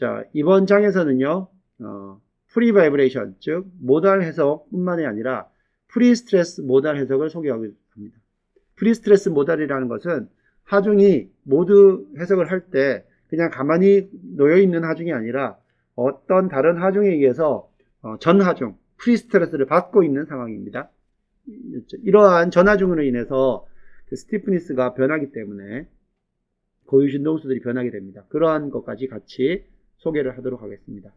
자, 이번 장에서는요, 프리 바이브레이션, 즉 모달 해석뿐만이 아니라 프리 스트레스 모달 해석을 소개하고 합니다. 프리 스트레스 모달이라는 것은 하중이 모두 해석을 할 때 그냥 가만히 놓여 있는 하중이 아니라 어떤 다른 하중에 의해서 전 하중, 프리 스트레스를 받고 있는 상황입니다. 이러한 전 하중으로 인해서 그 스티프니스가 변하기 때문에 고유 진동수들이 변하게 됩니다. 그러한 것까지 같이 소개를 하도록 하겠습니다.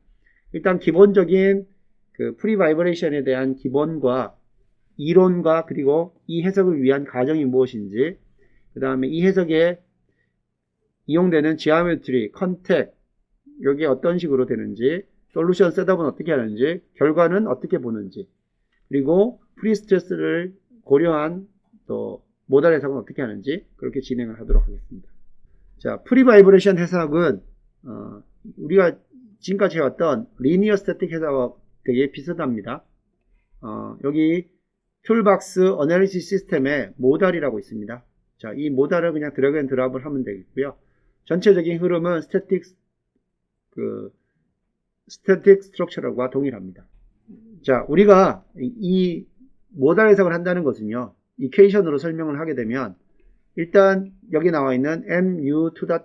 일단 기본적인 그 프리 바이브레이션에 대한 기본과 이론과 그리고 이 해석을 위한 가정이 무엇인지, 그 다음에 이 해석에 이용되는 지오메트리, 컨택, 여기에 어떤 식으로 되는지, 솔루션 셋업은 어떻게 하는지, 결과는 어떻게 보는지, 그리고 프리 스트레스를 고려한 또 모달 해석은 어떻게 하는지 그렇게 진행을 하도록 하겠습니다. 자, 프리 바이브레이션 해석은 우리가 지금까지 해왔던 리니어 스태틱 해석과 되게 비슷합니다. 여기 툴박스 어널리시스 시스템에 모달이라고 있습니다. 자, 이 모달을 그냥 드래그 앤 드랍을 하면 되겠고요. 전체적인 흐름은 스태틱 스트럭처와 동일합니다. 자, 우리가 이 모달 해석을 한다는 것은요, 이퀘이션으로 설명을 하게 되면 일단 여기 나와 있는 mu2.cu.ku=ft가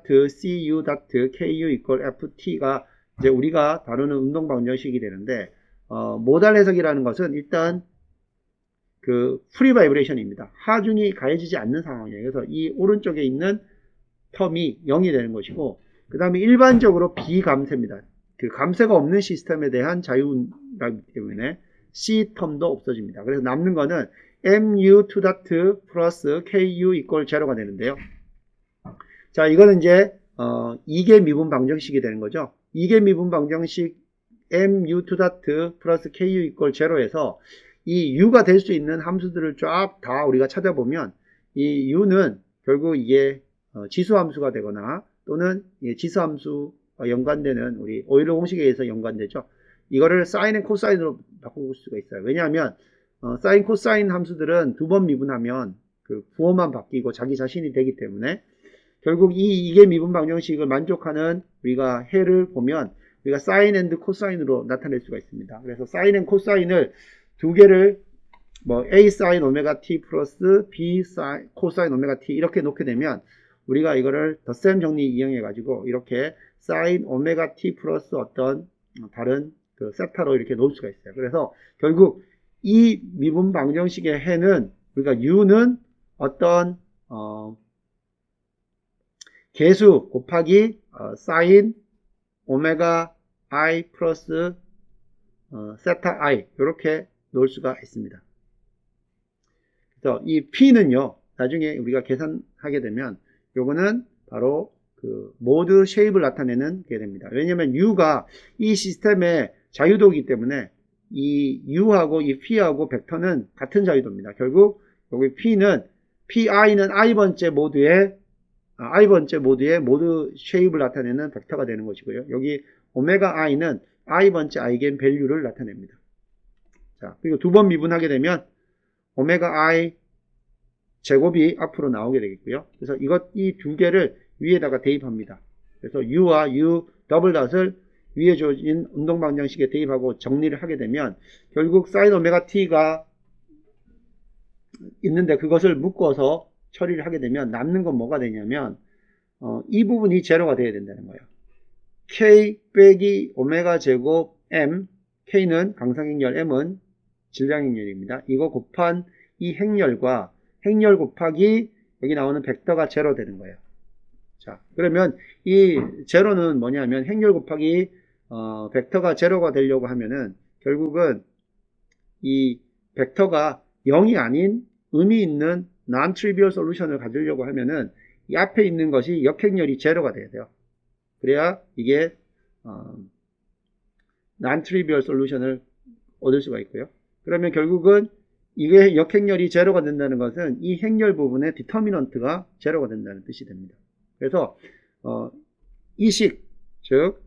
이제 우리가 다루는 운동 방정식이 되는데, 모달 해석이라는 것은 일단 그 프리 바이브레이션입니다. 하중이 가해지지 않는 상황이에요. 그래서 이 오른쪽에 있는 텀이 0이 되는 것이고, 그 다음에 일반적으로 비감세입니다. 그 감세가 없는 시스템에 대한 자유이기 때문에 C 텀도 없어집니다. 그래서 남는 거는 mu2. 플러스 ku=0가 되는데요. 자, 이거는 이제 2개 미분 방정식이 되는 거죠. 2개 미분 방정식 mu2. 플러스 ku=0에서 이 u가 될 수 있는 함수들을 쫙 다 우리가 찾아보면 이 u는 결국 이게 지수함수가 되거나 또는 지수함수와 연관되는 우리 오일러 공식에 의해서 연관되죠. 이거를 사인 앤 코사인으로 바꿀 수가 있어요. 왜냐하면 사인 코사인 함수들은 두 번 미분하면 그 부호만 바뀌고 자기 자신이 되기 때문에 결국 이 2개 미분 방정식을 만족하는 우리가 해를 보면 우리가 사인 앤 코사인으로 나타낼 수가 있습니다. 그래서 사인 앤 코사인을 두 개를 뭐 A 사인 오메가 T 플러스 B 코사인 오메가 T 이렇게 놓게 되면 우리가 이거를 덧셈 정리 이용해 가지고 이렇게 사인 오메가 T 플러스 어떤 다른 그 세타로 이렇게 놓을 수가 있어요. 그래서 결국 이 미분 방정식의 해는 우리가 u는 어떤 개수 곱하기 사인 오메가 I 플러스 세타 I 이렇게 놓을 수가 있습니다. 그래서 이 P는요, 나중에 우리가 계산하게 되면 요거는 바로 그 모드 쉐입을 나타내는 게 됩니다. 왜냐하면 U가 이 시스템의 자유도이기 때문에 이 U하고 이 P하고 벡터는 같은 자유도입니다. 결국 여기 PI는 I번째 모드의 모드 쉐입을 나타내는 벡터가 되는 것이고요. 여기 오메가 I는 I번째 아이겐 밸류를 나타냅니다. 자, 그리고 두 번 미분하게 되면 오메가 I 제곱이 앞으로 나오게 되겠고요. 그래서 이 두 개를 위에다가 대입합니다. 그래서 U와 U 더블 닷을 위에 주어진 운동 방정식에 대입하고 정리를 하게 되면 결국 사인 오메가 T가 있는데 그것을 묶어서 처리를 하게 되면 남는 건 뭐가 되냐면 이 부분이 제로가 돼야 된다는 거예요. K 빼기 오메가 제곱 M, K는 강성행열, M은 질량행열입니다. 이거 곱한 이 행열과 행열 곱하기 여기 나오는 벡터가 제로 되는 거예요. 자, 그러면 이 제로는 뭐냐면 행열 곱하기 벡터가 제로가 되려고 하면은 결국은 이 벡터가 0이 아닌 의미 있는 non-trivial 솔루션을 가지려고 하면은 이 앞에 있는 것이 역행열이 제로가 돼야 돼요. 그래야 이게 non-trivial 솔루션을 얻을 수가 있고요. 그러면 결국은 이게 역행열이 제로가 된다는 것은 이 행열 부분의 디터미넌트가 제로가 된다는 뜻이 됩니다. 그래서 이 식, 즉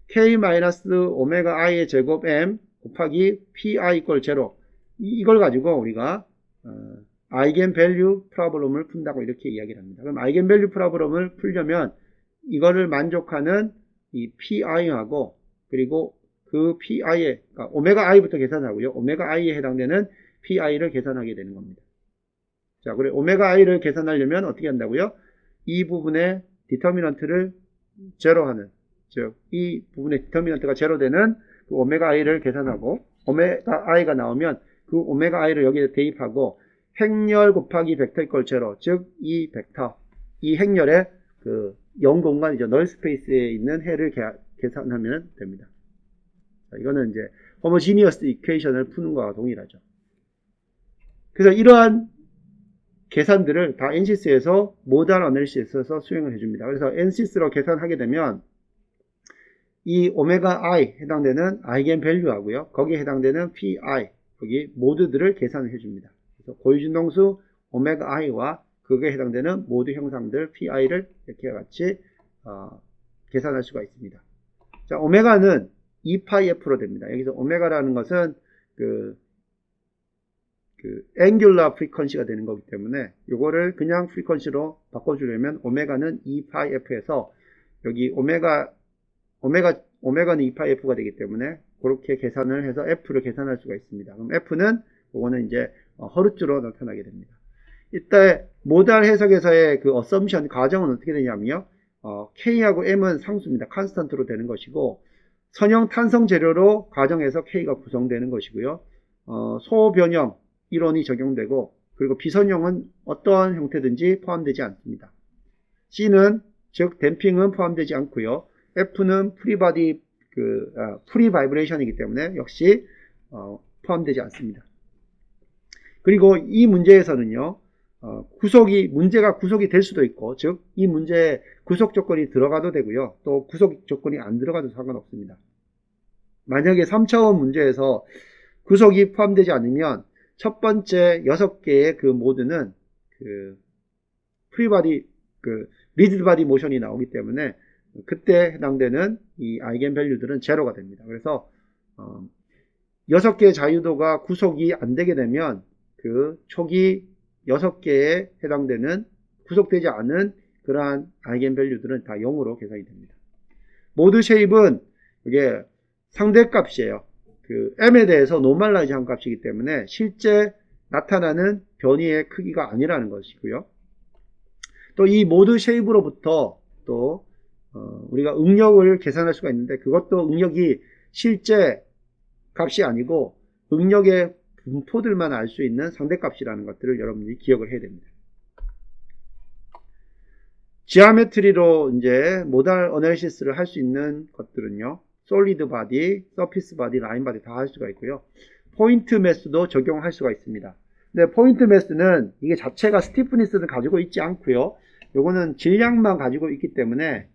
k-오메가 i의 제곱 m 곱하기 pi = 제로, 이걸 가지고 우리가 아이겐밸류 프로블럼을 푼다고 이렇게 이야기를 합니다. 그럼 아이겐밸류 프로블럼을 풀려면 이거를 만족하는 이 PI하고 그리고 그 PI에 그러니까 오메가 I부터 계산하고요. 오메가 I에 해당되는 PI를 계산하게 되는 겁니다. 자, 그래 오메가 I를 계산하려면 어떻게 한다고요? 이 부분의 디터미넌트를 제로하는, 즉 이 부분의 디터미넌트가 제로되는 그 오메가 I를 계산하고 오메가 I가 나오면 그 오메가 I를 여기에 대입하고 행렬 곱하기 벡터일 걸 제로, 즉 이 벡터, 이 행렬의 그 0 공간이죠. 널 스페이스에 있는 해를 계산하면 됩니다. 자, 이거는 이제 호모지니어스 이퀘이션을 푸는 거와 동일하죠. 그래서 이러한 계산들을 다 NCS에서 모달 어널리시스에서 수행을 해줍니다. 그래서 NCS로 계산하게 되면 이 오메가 I 해당되는 아이겐 밸류하고요. 거기에 해당되는 PI, 여기 모드들을 계산을 해줍니다. 그래서 고유진동수 오메가 I와 그거에 해당되는 모드 형상들 PI를 이렇게 같이 계산할 수가 있습니다. 자, 오메가는 2파이F로 됩니다. 여기서 오메가라는 것은 그 앵귤러 프리퀀시가 되는 거기 때문에 요거를 그냥 프리퀀시로 바꿔주려면 오메가는 2파이F에서 여기 오메가는 2파이F가 되기 때문에 그렇게 계산을 해서 F를 계산할 수가 있습니다. 그럼 F는 요거는 이제 허르츠로 나타나게 됩니다. 이때 모달 해석에서의 그 어썸션 가정은 어떻게 되냐면요. K하고 M은 상수입니다. 컨스턴트로 되는 것이고 선형 탄성 재료로 가정해서 K가 구성되는 것이고요. 소변형 이론이 적용되고 그리고 비선형은 어떠한 형태든지 포함되지 않습니다. C는 즉 댐핑은 포함되지 않고요. F는 프리바디 프리 바이브레이션이기 때문에 역시 포함되지 않습니다. 그리고 이 문제에서는요. 문제가 구속이 될 수도 있고 즉 이 문제에 구속 조건이 들어가도 되고요. 또 구속 조건이 안 들어가도 상관없습니다. 만약에 3차원 문제에서 구속이 포함되지 않으면 첫 번째 6개의 그 모드는 프리바디 리지드 바디 모션이 나오기 때문에 그때 해당되는 이 아이겐 밸류들은 제로가 됩니다. 그래서 6개의 자유도가 구속이 안 되게 되면 그 초기 6개에 해당되는 구속되지 않은 그러한 아이겐 밸류들은 다 0으로 계산이 됩니다. 모드 쉐입은 이게 상대값이에요. M에 대해서 노멀라이즈한 값이기 때문에 실제 나타나는 변이의 크기가 아니라는 것이고요. 또 이 모드 쉐입으로부터 또 우리가 응력을 계산할 수가 있는데 그것도 응력이 실제 값이 아니고 응력의 분포들만 알 수 있는 상대값이라는 것들을 여러분들이 기억을 해야 됩니다. 지오메트리로 이제 모달 어널리시스를 할 수 있는 것들은요. 솔리드 바디, 서피스 바디, 라인 바디 다 할 수가 있고요. 포인트 매스도 적용할 수가 있습니다. 근데 포인트 매스는 이게 자체가 스티프니스를 가지고 있지 않고요. 요거는 질량만 가지고 있기 때문에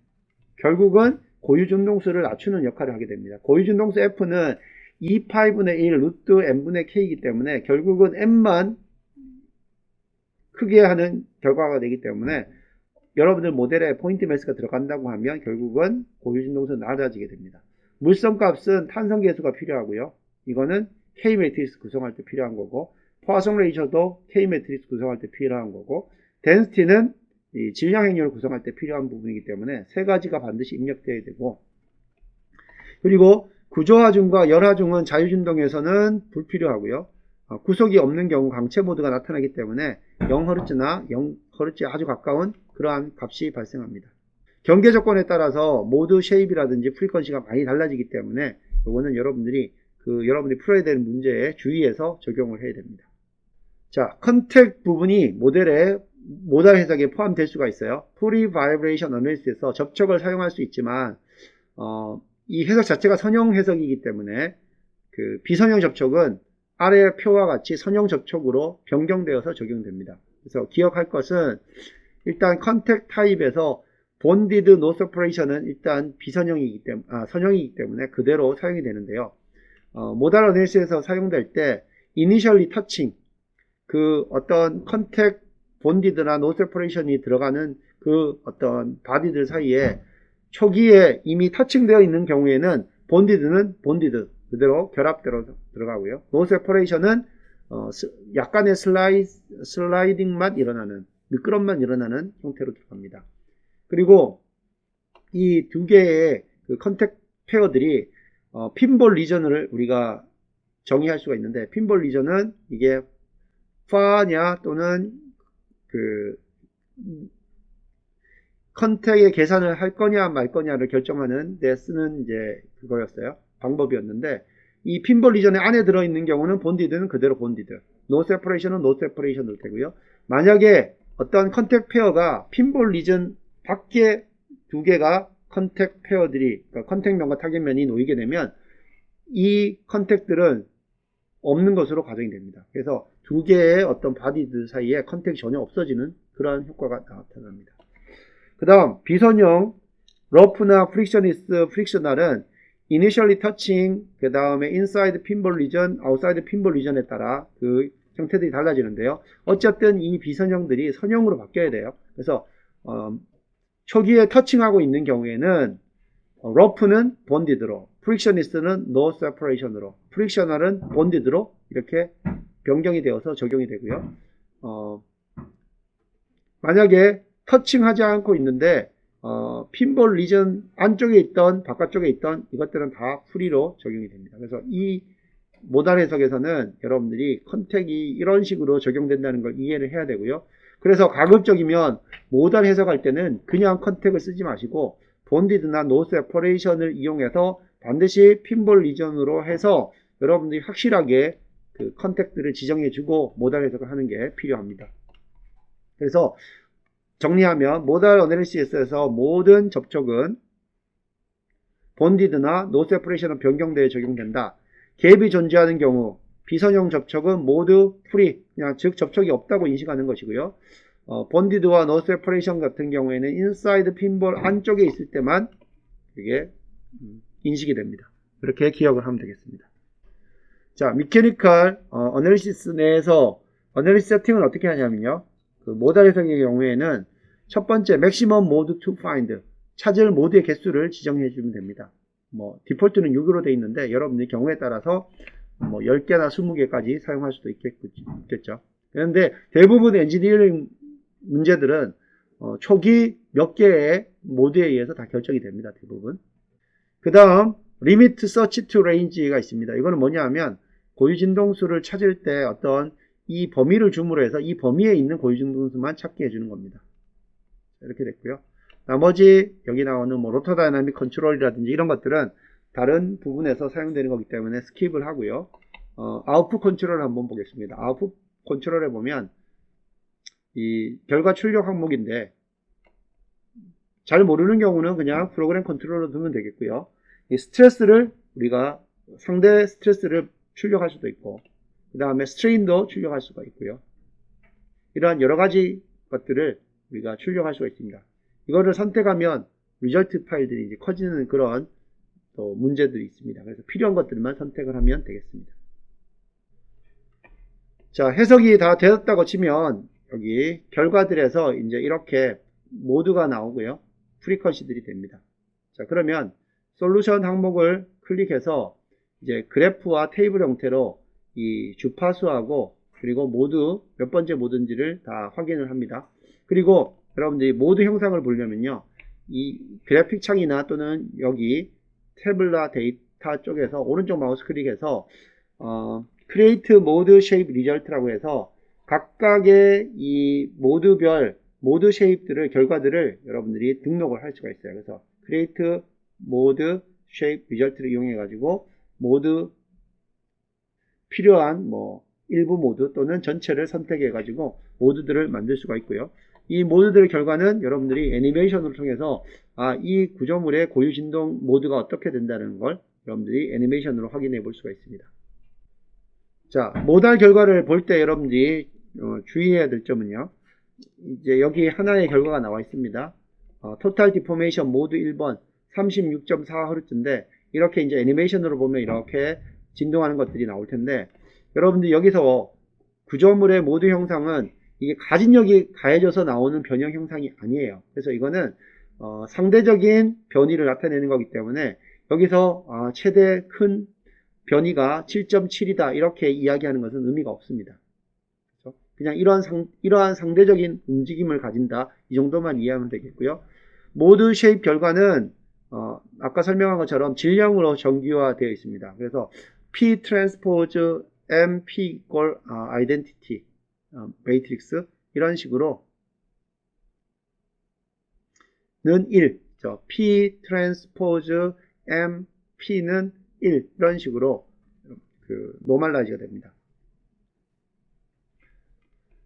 결국은 고유준동수를 낮추는 역할을 하게 됩니다. 고유준동수 F는 2파이분의 1 루트 n분의 k이기 때문에 결국은 n만 크게 하는 결과가 되기 때문에 여러분들 모델에 포인트 매스가 들어간다고 하면 결국은 고유진동수는 낮아지게 됩니다. 물성값은 탄성계수가 필요하고요. 이거는 K 매트리스 구성할 때 필요한 거고 포화성 레이셔도 K 매트리스 구성할 때 필요한 거고 덴시티는 이 질량 행렬을 구성할 때 필요한 부분이기 때문에 세 가지가 반드시 입력되어야 되고 그리고 구조하중과 열하중은 자유진동에서는 불필요하고요. 구속이 없는 경우 강체 모드가 나타나기 때문에 0Hz나 0Hz에 아주 가까운 그러한 값이 발생합니다. 경계 조건에 따라서 모드 쉐입이라든지 프리퀀시가 많이 달라지기 때문에 이거는 여러분들이 여러분들이 풀어야 되는 문제에 주의해서 적용을 해야 됩니다. 자, 컨택 부분이 모달 해석에 포함될 수가 있어요. 프리 바이브레이션 어널리시스에서 접촉을 사용할 수 있지만 이 해석 자체가 선형 해석이기 때문에 비선형 접촉은 아래 표와 같이 선형 접촉으로 변경되어서 적용됩니다. 그래서 기억할 것은 일단 컨택 타입에서 본디드 노 세퍼레이션은 일단 비선형이기 때문에 선형이기 때문에 그대로 사용이 되는데요. 모달 어널리시스에서 사용될 때 이니셜리 터칭 어떤 컨택 본디드나 노 세퍼레이션이 들어가는 어떤 바디들 사이에 초기에 이미 터칭되어 있는 경우에는 본디드는 본디드 그대로 결합대로 들어가고요. 노 세퍼레이션은 약간의 슬라이딩만 일어나는 미끄럼만 일어나는 형태로 들어갑니다. 그리고 이 두 개의 그 컨택 페어들이 핀볼 리전을 우리가 정의할 수가 있는데, 핀볼 리전은 이게 far냐 또는 그 컨택의 계산을 할 거냐 말 거냐를 결정하는 데 쓰는 이제 그거였어요. 방법이었는데, 이 핀볼 리전의 안에 들어있는 경우는 본디드는 그대로 본디드, 노 세퍼레이션은 노 세퍼레이션으로 되고요. 만약에 어떤 컨택 페어가 핀볼 리전 밖에 두 개가 컨택 페어들이, 그러니까 컨택면과 타겟면이 놓이게 되면 이 컨택들은 없는 것으로 가정이 됩니다. 그래서 두 개의 어떤 바디들 사이에 컨택이 전혀 없어지는 그러한 효과가 나타납니다. 그 다음 비선형 러프나 프릭셔니스 프릭셔널은 initially touching, 그 다음에 inside pinball region, outside pinball region에 따라 그 형태들이 달라지는데요. 어쨌든 이 비선형들이 선형으로 바뀌어야 돼요. 그래서 초기에 터칭하고 있는 경우에는 러프는 본디드로, 프릭셔니스트는 no separation으로, 프릭셔널은 본디드로 이렇게 변경이 되어서 적용이 되고요. 만약에 터칭하지 않고 있는데 핀볼 리전 안쪽에 있던 바깥쪽에 있던 이것들은 다 프리로 적용이 됩니다. 그래서 이 모달 해석에서는 여러분들이 컨택이 이런 식으로 적용된다는 걸 이해를 해야 되고요. 그래서 가급적이면 모달 해석할 때는 그냥 컨택을 쓰지 마시고 본디드나 노 세퍼레이션을 이용해서 반드시 핀볼 리전으로 해서 여러분들이 확실하게 그 컨택들을 지정해주고 모달 해석을 하는 게 필요합니다. 그래서 정리하면 모달 어널리시스에서 모든 접촉은 본디드나 노 세퍼레이션은 변경대에 적용된다. 갭이 존재하는 경우 비선형 접촉은 모두 프리, 그냥 즉 접촉이 없다고 인식하는 것이고요. 본디드와 노 세퍼레이션 같은 경우에는 인사이드 핀볼 안쪽에 있을 때만 그게 인식이 됩니다. 이렇게 기억을 하면 되겠습니다. 자, 미케니컬 어널리시스 내에서 어널리시스 세팅은 어떻게 하냐면요. 그 모달 해석의 경우에는 첫 번째 maximum mode to find, 찾을 모드의 개수를 지정해 주면 됩니다. 뭐 디폴트는 6으로 되어 있는데 여러분들 경우에 따라서 뭐 10개나 20개까지 사용할 수도 있겠죠. 그런데 대부분 엔지니어링 문제들은 초기 몇 개의 모드에 의해서 다 결정이 됩니다. 대부분. 그 다음 limit search to range가 있습니다. 이거는 뭐냐 하면 고유진동수를 찾을 때 어떤 이 범위를 줌으로 해서 이 범위에 있는 고유진동수만 찾게 해주는 겁니다. 이렇게 됐고요. 나머지 여기 나오는 뭐 로터 다이나믹 컨트롤이라든지 이런 것들은 다른 부분에서 사용되는 거기 때문에 스킵을 하고요. 아웃풋 컨트롤을 한번 보겠습니다. 아웃풋 컨트롤에 보면 이 결과 출력 항목인데 잘 모르는 경우는 그냥 프로그램 컨트롤로 두면 되겠고요. 이 스트레스를 우리가 상대 스트레스를 출력할 수도 있고 그 다음에 스트레인도 출력할 수가 있고요. 이러한 여러 가지 것들을 우리가 출력할 수가 있습니다. 이거를 선택하면 리절트 파일들이 이제 커지는 그런 또 문제들이 있습니다. 그래서 필요한 것들만 선택을 하면 되겠습니다. 자, 해석이 다 되었다고 치면 여기 결과들에서 이제 이렇게 모드가 나오고요. 프리퀀시들이 됩니다. 자, 그러면 솔루션 항목을 클릭해서 이제 그래프와 테이블 형태로 이 주파수하고 그리고 모두 몇 번째 모드인지를 다 확인을 합니다. 그리고 여러분들이 모드 형상을 보려면요. 이 그래픽 창이나 또는 여기 태블라 데이터 쪽에서 오른쪽 마우스 클릭해서 Create Mode Shape Result라고 해서 각각의 이 모드별 모드 쉐입들을 결과들을 여러분들이 등록을 할 수가 있어요. 그래서 Create Mode Shape Result를 이용해 가지고 모드 필요한 뭐 일부 모드 또는 전체를 선택해 가지고 모드들을 만들 수가 있고요. 이 모드들의 결과는 여러분들이 애니메이션을 통해서 이 구조물의 고유 진동 모드가 어떻게 된다는 걸 여러분들이 애니메이션으로 확인해 볼 수가 있습니다. 자, 모달 결과를 볼 때 여러분들이 주의해야 될 점은요. 이제 여기 하나의 결과가 나와 있습니다. 토탈 디포메이션 모드 1번 36.4Hz인데 이렇게 이제 애니메이션으로 보면 이렇게 진동하는 것들이 나올 텐데 여러분들 여기서 구조물의 모드 형상은 이게 가진력이 가해져서 나오는 변형 형상이 아니에요. 그래서 이거는 상대적인 변이를 나타내는 거기 때문에 여기서 최대 큰 변이가 7.7이다 이렇게 이야기하는 것은 의미가 없습니다. 그렇죠? 그냥 이러한 상대적인 움직임을 가진다 이 정도만 이해하면 되겠고요. 모드 쉐입 결과는 아까 설명한 것처럼 질량으로 정규화되어 있습니다. 그래서 P transpose MP equal identity matrix 이런 식으로 는 1, P transpose MP는 1 이런 식으로 노멀라이즈가 됩니다.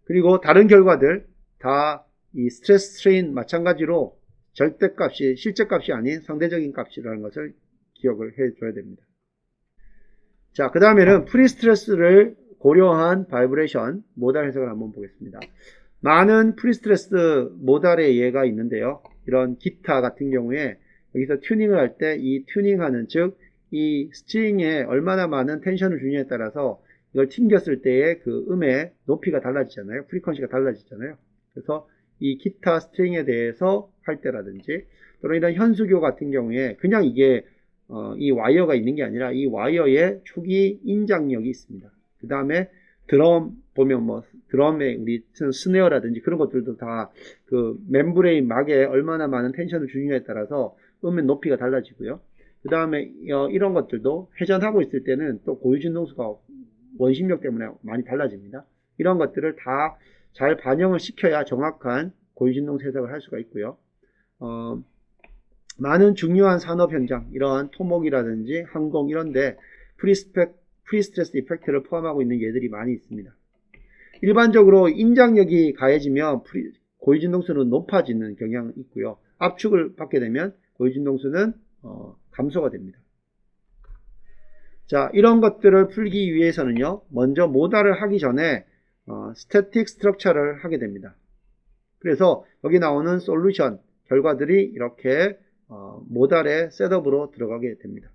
그리고 다른 결과들 다 이 스트레스 스트레인 마찬가지로 절대값이 실제값이 아닌 상대적인 값이라는 것을 기억을 해줘야 됩니다. 자, 그 다음에는 프리스트레스를 고려한 바이브레이션 모달 해석을 한번 보겠습니다. 많은 프리스트레스 모달의 예가 있는데요. 이런 기타 같은 경우에 여기서 튜닝을 할 때 이 튜닝하는 즉 이 스트링에 얼마나 많은 텐션을 주느냐에 따라서 이걸 튕겼을 때의 그 음의 높이가 달라지잖아요. 프리퀀시가 달라지잖아요. 그래서 이 기타 스트링에 대해서 할 때라든지 또는 이런 현수교 같은 경우에 그냥 이게 이 와이어가 있는 게 아니라 이 와이어에 초기 인장력이 있습니다. 그 다음에 드럼 보면 뭐 드럼에 우리 스네어라든지 그런 것들도 다 그 멤브레인 막에 얼마나 많은 텐션을 주느냐에 따라서 음의 높이가 달라지고요. 그 다음에 이런 것들도 회전하고 있을 때는 또 고유진동수가 원심력 때문에 많이 달라집니다. 이런 것들을 다 잘 반영을 시켜야 정확한 고유진동수 해석을 할 수가 있고요. 많은 중요한 산업 현장, 이러한 토목이라든지 항공 이런데 프리스트레스 이펙트를 포함하고 있는 예들이 많이 있습니다. 일반적으로 인장력이 가해지면 고유진동수는 높아지는 경향이 있고요. 압축을 받게 되면 고유진동수는 감소가 됩니다. 자, 이런 것들을 풀기 위해서는요, 먼저 모달을 하기 전에 스태틱 스트럭처를 하게 됩니다. 그래서 여기 나오는 솔루션 결과들이 이렇게 모달의 셋업으로 들어가게 됩니다.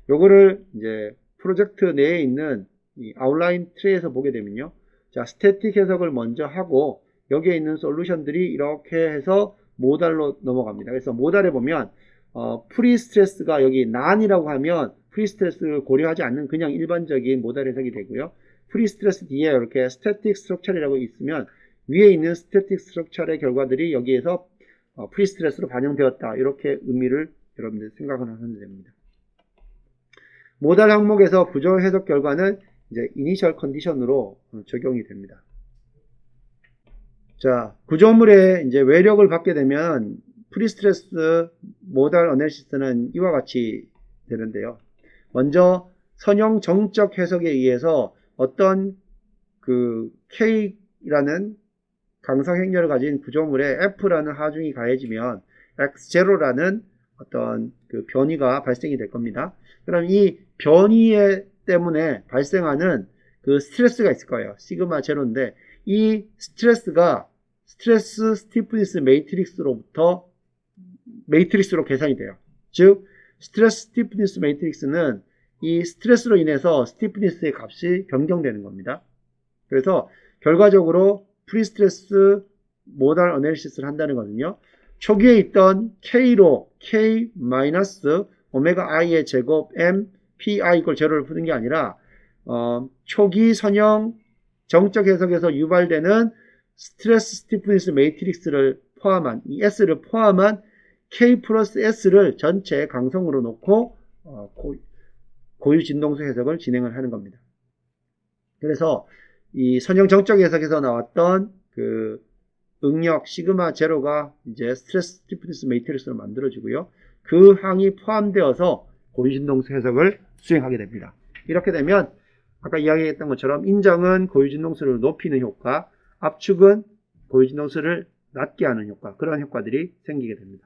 요거를 이제 프로젝트 내에 있는 이 아웃라인 트리에서 보게 되면요, 자, 스태틱 해석을 먼저 하고 여기에 있는 솔루션들이 이렇게 해서 모달로 넘어갑니다. 그래서 모달에 보면 프리스트레스가 여기 난이라고 하면 프리스트레스를 고려하지 않는 그냥 일반적인 모달 해석이 되고요. 프리스트레스 뒤에 이렇게 스태틱 스트럭처라고 있으면 위에 있는 스태틱 스트럭처의 결과들이 여기에서 프리스트레스로 반영되었다. 이렇게 의미를 여러분들 생각을 하면 됩니다. 모달 항목에서 구조 해석 결과는 이제 이니셜 컨디션으로 적용이 됩니다. 자, 구조물의 이제 외력을 받게 되면 프리스트레스 모달 어널리시스는 이와 같이 되는데요. 먼저 선형 정적 해석에 의해서 어떤 그 K라는 강성 행렬을 가진 구조물에 F라는 하중이 가해지면 X0라는 어떤 그 변이가 발생이 될 겁니다. 그럼 이 변이 때문에 발생하는 그 스트레스가 있을 거예요. 시그마 제로인데 이 스트레스가 스트레스 스티프니스 매트릭스로 계산이 돼요. 즉 스트레스 스티프니스 매트릭스는 이 스트레스로 인해서 스티프니스의 값이 변경되는 겁니다. 그래서 결과적으로 프리스트레스 모달 어널리시스를 한다는 것은요, 초기에 있던 K로 K 마이너스 오메가 I의 제곱 M PI 이퀄 제로를 푸는 게 아니라 초기 선형 정적 해석에서 유발되는 스트레스 스티프니스 매트릭스를 포함한 이 S를 포함한 K 플러스 S를 전체 강성으로 놓고 고유 진동수 해석을 진행을 하는 겁니다. 그래서 이 선형 정적 해석에서 나왔던 그 응력 시그마 제로가 이제 스트레스 스티프니스 매트릭스로 만들어지고요. 그 항이 포함되어서 고유 진동수 해석을 수행하게 됩니다. 이렇게 되면 아까 이야기했던 것처럼 인정은 고유 진동수를 높이는 효과, 압축은 고유 진동수를 낮게 하는 효과, 그런 효과들이 생기게 됩니다.